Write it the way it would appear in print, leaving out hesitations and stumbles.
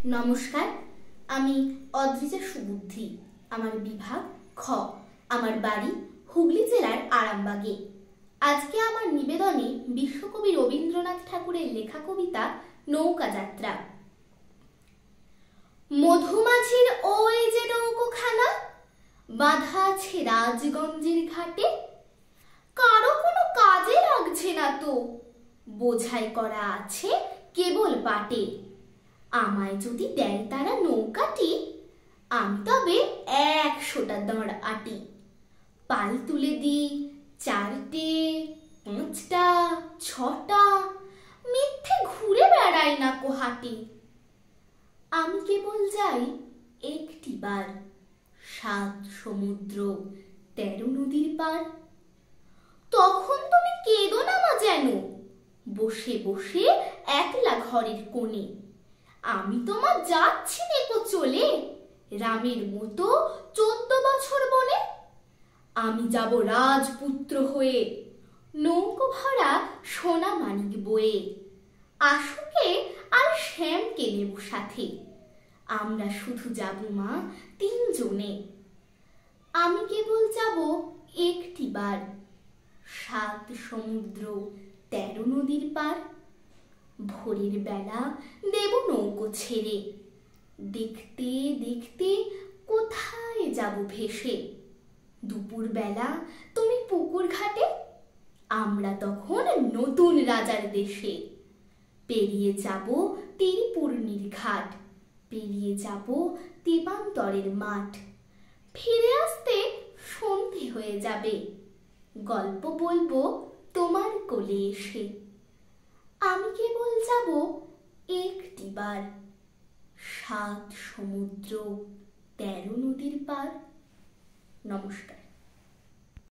নমস্কার, আমি অদ্রিজা সুবুদ্ধি। আমার বিভাগ খ। আমার বাড়ি হুগলি জেলার আরামবাগে। আজকে আমার নিবেদনে বিশ্বকবি রবীন্দ্রনাথ ঠাকুরের লেখা কবিতা নৌকা যাত্রা। মধুমাছির ওই যে নৌকোখানা বাঁধা আছে রাজগঞ্জের ঘাটে, কারো কোনো কাজে লাগছে না তো, বোঝাই করা আছে কেবল পাটে। আমায় যদি দেয় তারা নৌকাটি, আমি তবে 100টা দাঁড় আটি। পাল তুলে দিই 4টে 5টা 6টা, মিথ্যে ঘুরে বেড়াই না কোহাটি। আমি কেবল যাই একটিবার 7 সমুদ্র 13 নদীর পার। তখন তুমি কেঁদো না মা যেন, বসে বসে একলা ঘরের কোণে। আমি তোমার যাচ্ছি নেকো চলে, রামের মতো 14 বছর বনে। আমি যাব রাজপুত্র হয়ে, নৌকো ভরা সোনা মানিক বয়ে। আশুকে আর শ্যামকে নেব সাথে, আমরা শুধু যাব মা 3 জনে। আমি কেবল যাব একটিবার 7 সমুদ্র 13 নদীর পার। ভোরের বেলা দেব নৌকো ছেড়ে, দেখতে দেখতে কোথায় যাব ভেসে। দুপুর বেলা তুমি পুকুর ঘাটে, আমরা তখন নতুন রাজার দেশে। পেরিয়ে যাব তীরপূর্ণির ঘাট, পেরিয়ে যাব তেপান্তরের মাঠ। ফিরে আসতে সন্ধে হয়ে যাবে, গল্প বলবো তোমার কোলে এসে। আমি কেবল যাব একটিবার 7 সমুদ্র 13 নদীর পার। নমস্কার।